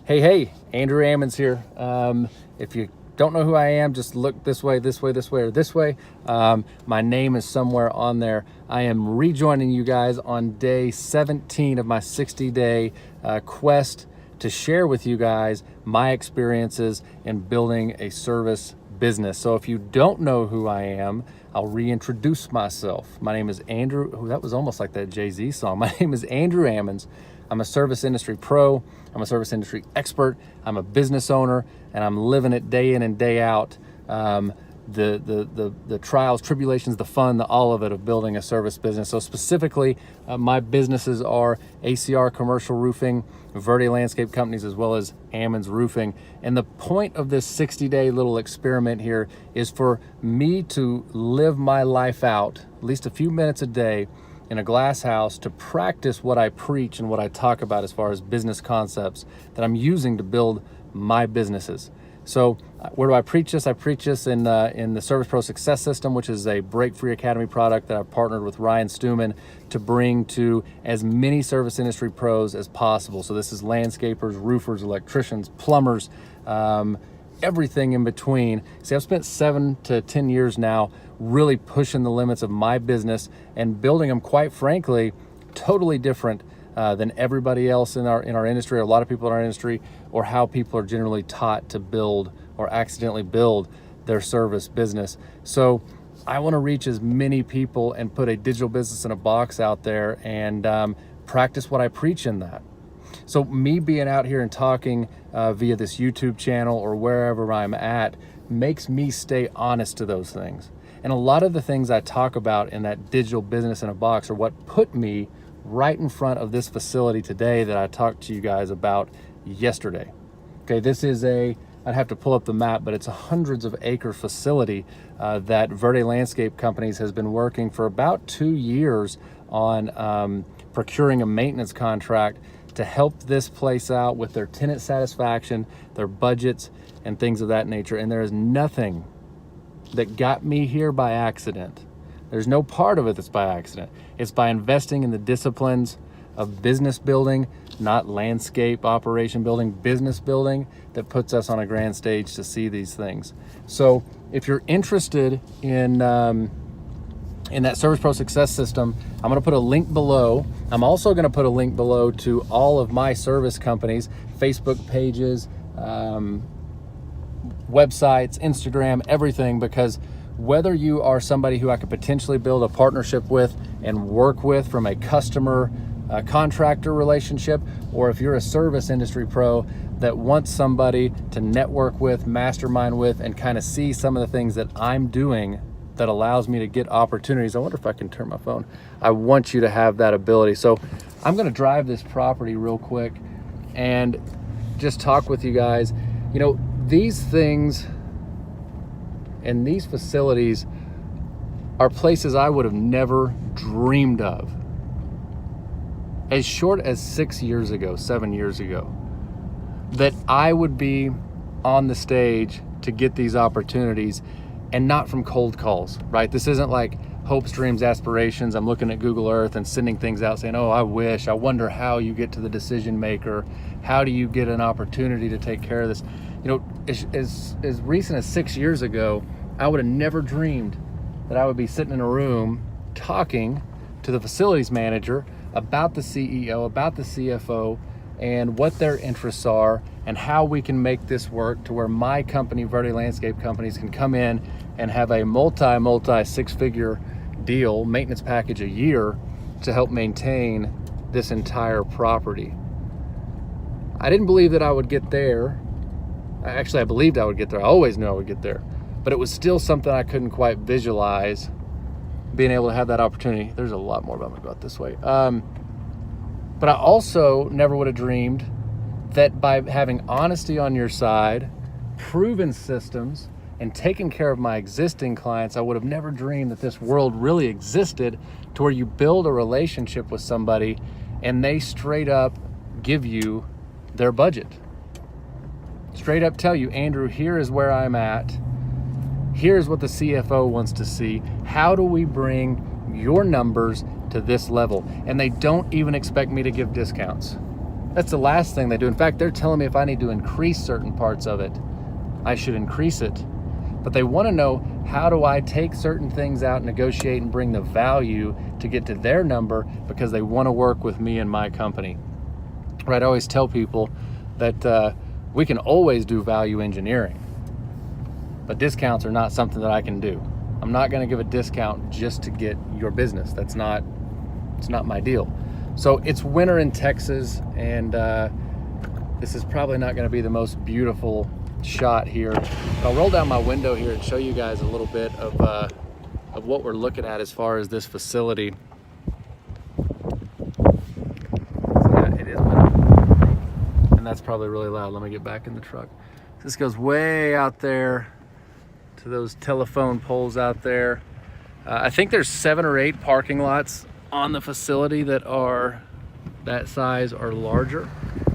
Hey, Andrew Ammons here. If you don't know who I am, just look this way, or this way. My name is somewhere on there. I am rejoining you guys on day 17 of my 60-day quest to share with you guys my experiences in building a service business. So if you don't know who I am, I'll reintroduce myself. My name is Andrew. Oh, that was almost like that Jay-Z song. My name is Andrew Ammons. I'm a service industry pro. I'm a service industry expert. I'm a business owner, and I'm living it day in and day out. The trials, tribulations, the fun, all of it of building a service business. So specifically, my businesses are ACR Commercial Roofing, Verde Landscape Companies, as well as Ammons Roofing. And the point of this 60-day little experiment here is for me to live my life out, at least a few minutes a day, in a glass house to practice what I preach and what I talk about as far as business concepts that I'm using to build my businesses. So where do I preach this? I preach this in the Service Pro Success System, which is a Break Free Academy product that I've partnered with Ryan Stewman to bring to as many service industry pros as possible. So this is landscapers, roofers, electricians, plumbers, everything in between. See, I've spent 7 to 10 years now really pushing the limits of my business and building them, quite frankly, totally different than everybody else in our industry, or a lot of people in our industry, or how people are generally taught to build or accidentally build their service business. So I want to reach as many people and put a digital business in a box out there and practice what I preach in that. So me being out here and talking via this YouTube channel or wherever I'm at makes me stay honest to those things. And a lot of the things I talk about in that digital business in a box are what put me right in front of this facility today that I talked to you guys about yesterday. Okay, this is I'd have to pull up the map, but it's a hundreds of acre facility that Verde Landscape Companies has been working for about 2 years on procuring a maintenance contract to help this place out with their tenant satisfaction, their budgets, and things of that nature. And there is nothing that got me here by accident. There's no part of it that's by accident. It's by investing in the disciplines of business building, not landscape operation building, business building, that puts us on a grand stage to see these things. So if you're interested in that Service Pro Success System, I'm gonna put a link below. I'm also gonna put a link below to all of my service companies, Facebook pages, websites, Instagram, everything, because whether you are somebody who I could potentially build a partnership with and work with from a customer contractor relationship, or if you're a service industry pro that wants somebody to network with, mastermind with, and kind of see some of the things that I'm doing that allows me to get opportunities. I wonder if I can turn my phone. I want you to have that ability. So I'm gonna drive this property real quick and just talk with you guys. You know, these things and these facilities are places I would have never dreamed of. As short as 7 years ago, that I would be on the stage to get these opportunities, and not from cold calls, right? This isn't like hopes, dreams, aspirations. I'm looking at Google Earth and sending things out saying, oh, I wish, I wonder how you get to the decision maker. How do you get an opportunity to take care of this? You know, as recent as 6 years ago, I would have never dreamed that I would be sitting in a room talking to the facilities manager about the CEO, about the CFO, and what their interests are, and how we can make this work to where my company, Verde Landscape Companies, can come in and have a multi six-figure deal, maintenance package a year, to help maintain this entire property. I didn't believe that I would get there. Actually, I believed I would get there. I always knew I would get there. But it was still something I couldn't quite visualize, being able to have that opportunity. There's a lot more, but I'm gonna go out this way. But I also never would have dreamed that by having honesty on your side, proven systems, and taking care of my existing clients, I would have never dreamed that this world really existed to where you build a relationship with somebody and they straight up give you their budget. Straight up tell you, Andrew, here is where I'm at. Here's what the CFO wants to see. How do we bring your numbers to this level? And they don't even expect me to give discounts. That's the last thing they do. In fact, they're telling me if I need to increase certain parts of it, I should increase it. But they want to know, how do I take certain things out, negotiate, and bring the value to get to their number, because they want to work with me and my company. Right? I always tell people that we can always do value engineering, but discounts are not something that I can do. I'm not going to give a discount just to get your business. It's not my deal. So it's winter in Texas, and this is probably not going to be the most beautiful shot here. But I'll roll down my window here and show you guys a little bit of what we're looking at as far as this facility. Yeah, it is winter, and that's probably really loud. Let me get back in the truck. This goes way out there to those telephone poles out there. I think there's 7 or 8 parking lots on the facility that are that size or larger.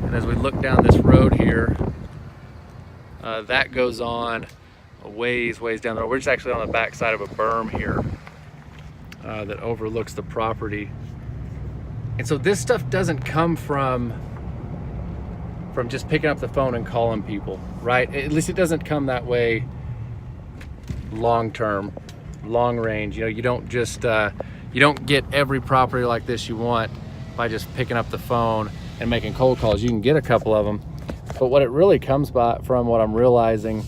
And as we look down this road here, that goes on a ways down the road. We're just actually on the back side of a berm here that overlooks the property. And so this stuff doesn't come from just picking up the phone and calling people, right? At least it doesn't come that way long term, long range. You know, you don't just you don't get every property like this you want by just picking up the phone and making cold calls. You can get a couple of them, but what it really comes from what I'm realizing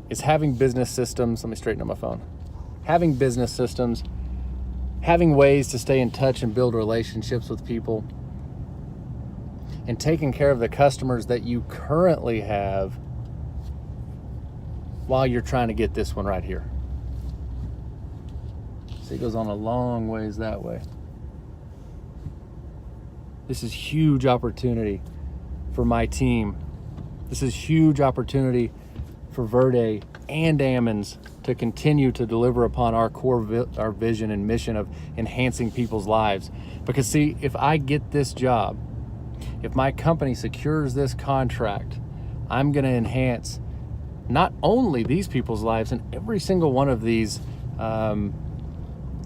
is having business systems. Let me straighten up my phone. Having business systems, having ways to stay in touch and build relationships with people, and taking care of the customers that you currently have while you're trying to get this one right here. See, it goes on a long ways that way. This is huge opportunity for my team. This is huge opportunity for Verde and Ammons to continue to deliver upon our core our vision and mission of enhancing people's lives. Because see, if I get this job, if my company secures this contract, I'm going to enhance not only these people's lives and every single one of these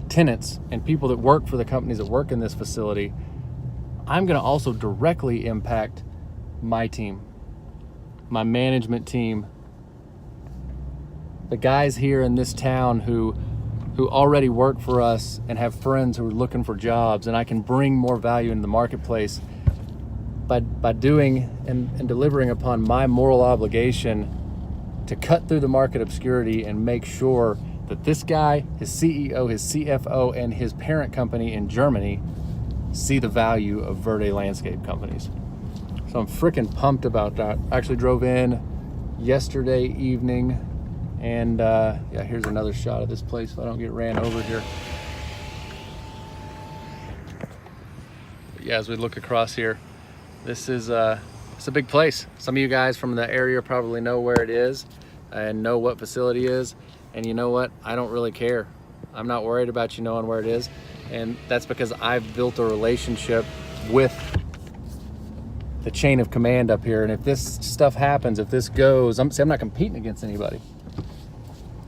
tenants and people that work for the companies that work in this facility. I'm going to also directly impact my team, my management team, the guys here in this town who already work for us and have friends who are looking for jobs, and I can bring more value into the marketplace by doing and delivering upon my moral obligation to cut through the market obscurity and make sure that this guy, his CEO, his CFO, and his parent company in Germany see the value of Verde Landscape Companies. So I'm freaking pumped about that. I actually drove in yesterday evening, and yeah, here's another shot of this place so I don't get ran over here. But yeah, as we look across here, this is it's a big place. Some of you guys from the area probably know where it is and know what facility it is. And you know what? I don't really care. I'm not worried about you knowing where it is. And that's because I've built a relationship with the chain of command up here. And if this stuff happens, if this goes, I'm not competing against anybody.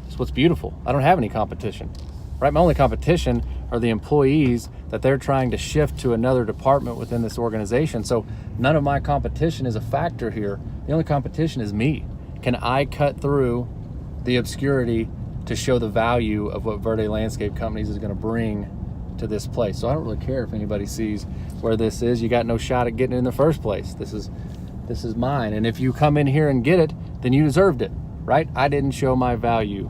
It's what's beautiful. I don't have any competition, right? My only competition are the employees that they're trying to shift to another department within this organization. So none of my competition is a factor here. The only competition is me. Can I cut through the obscurity to show the value of what Verde Landscape Companies is going to bring to this place? So I don't really care if anybody sees where this is. You got no shot at getting it in the first place. This is mine. And if you come in here and get it, then you deserved it, right? I didn't show my value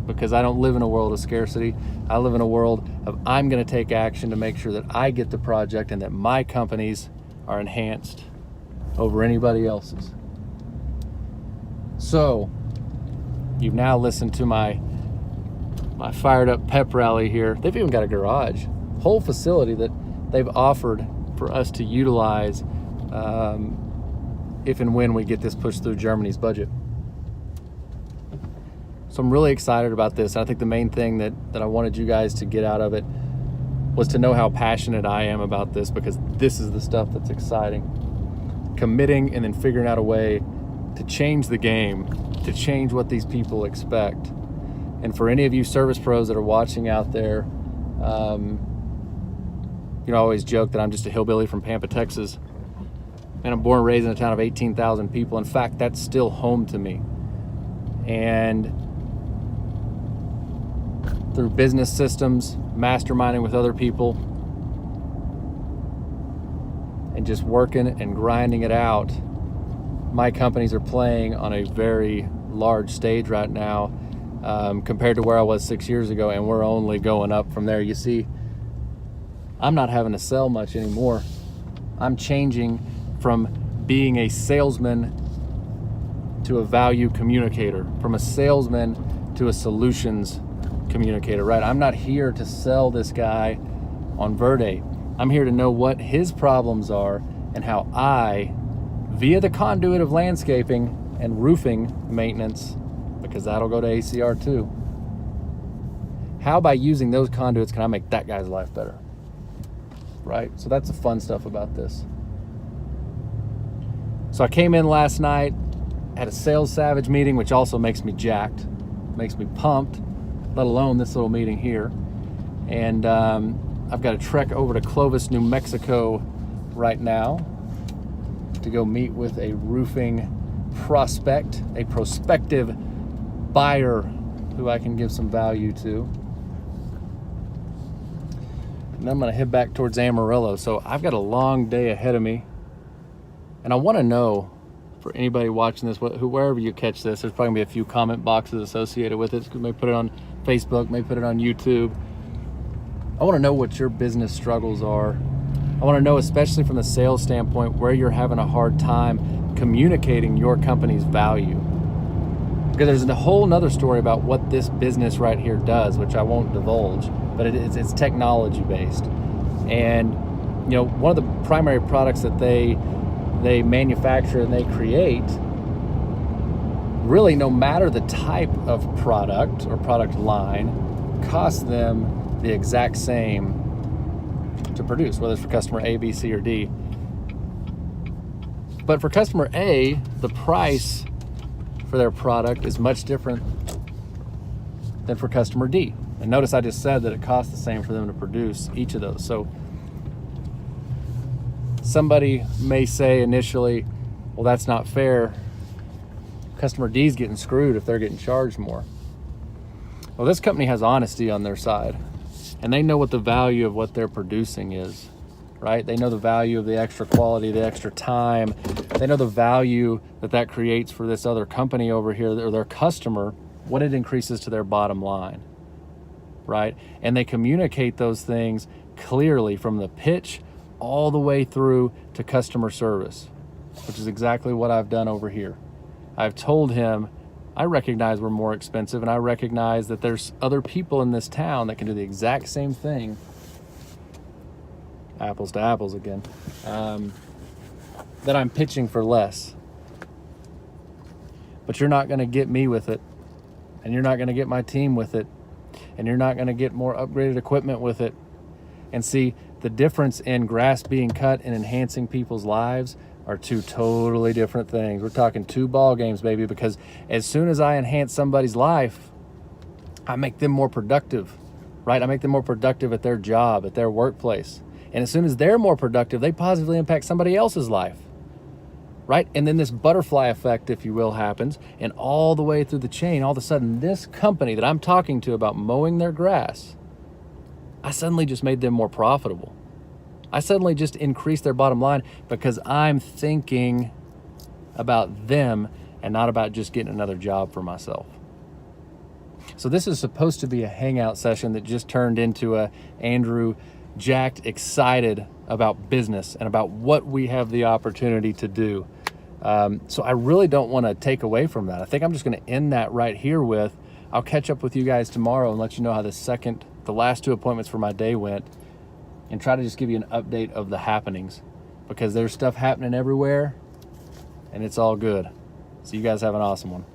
because I don't live in a world of scarcity. I live in a world of I'm going to take action to make sure that I get the project and that my companies are enhanced over anybody else's. So you've now listened to my fired up pep rally here. They've even got a garage, whole facility that they've offered for us to utilize if and when we get this pushed through Germany's budget. So I'm really excited about this. I think the main thing that I wanted you guys to get out of it was to know how passionate I am about this, because this is the stuff that's exciting. Committing and then figuring out a way to change the game, to change what these people expect. And for any of you service pros that are watching out there, I always joke that I'm just a hillbilly from Pampa, Texas. And I'm born and raised in a town of 18,000 people. In fact, that's still home to me. And through business systems, masterminding with other people, and just working and grinding it out, my companies are playing on a very large stage right now, compared to where I was 6 years ago, and we're only going up from there. You see, I'm not having to sell much anymore. I'm changing from being a salesman to a value communicator, from a salesman to a solutions communicator, right? I'm not here to sell this guy on Verde. I'm here to know what his problems are and how I, via the conduit of landscaping and roofing maintenance, because that'll go to ACR too, how by using those conduits can I make that guy's life better, right? So that's the fun stuff about this. So I came in last night, had a Sales Savage meeting, which also makes me jacked, makes me pumped, let alone this little meeting here. And I've got a trek over to Clovis, New Mexico right now to go meet with a roofing prospect, a prospective buyer who I can give some value to. And I'm gonna head back towards Amarillo. So I've got a long day ahead of me. And I wanna know, for anybody watching this, wherever you catch this, there's probably gonna be a few comment boxes associated with it. Maybe put it on Facebook, maybe put it on YouTube. I wanna know what your business struggles are. I wanna know, especially from the sales standpoint, where you're having a hard time communicating your company's value. Because there's a whole nother story about what this business right here does, which I won't divulge, but it's technology based. And one of the primary products that they manufacture and they create, really no matter the type of product or product line, costs them the exact same to produce, whether it's for customer A, B, C, or D. But for customer A, the price for their product is much different than for customer D. And notice I just said that it costs the same for them to produce each of those. So somebody may say initially, well, that's not fair. Customer D's getting screwed if they're getting charged more. Well, this company has honesty on their side, and they know what the value of what they're producing is, right? They know the value of the extra quality, the extra time. They know the value that creates for this other company over here, or their customer, what it increases to their bottom line, right? And they communicate those things clearly from the pitch all the way through to customer service, which is exactly what I've done over here. I've told him, I recognize we're more expensive, and I recognize that there's other people in this town that can do the exact same thing, apples to apples again, that I'm pitching for less. But you're not gonna get me with it, and you're not gonna get my team with it, and you're not gonna get more upgraded equipment with it. And see, the difference in grass being cut and enhancing people's lives are two totally different things. We're talking 2 ball games, baby, because as soon as I enhance somebody's life, I make them more productive, right? I make them more productive at their job, at their workplace. And as soon as they're more productive, they positively impact somebody else's life, right? And then this butterfly effect, if you will, happens, and all the way through the chain, all of a sudden, this company that I'm talking to about mowing their grass, I suddenly just made them more profitable. I suddenly just increased their bottom line because I'm thinking about them and not about just getting another job for myself. So this is supposed to be a hangout session that just turned into a Andrew jacked, excited about business and about what we have the opportunity to do. So I really don't want to take away from that. I think I'm just going to end that right here with, I'll catch up with you guys tomorrow and let you know how the last 2 appointments for my day went, and try to just give you an update of the happenings, because there's stuff happening everywhere and it's all good. So you guys have an awesome one.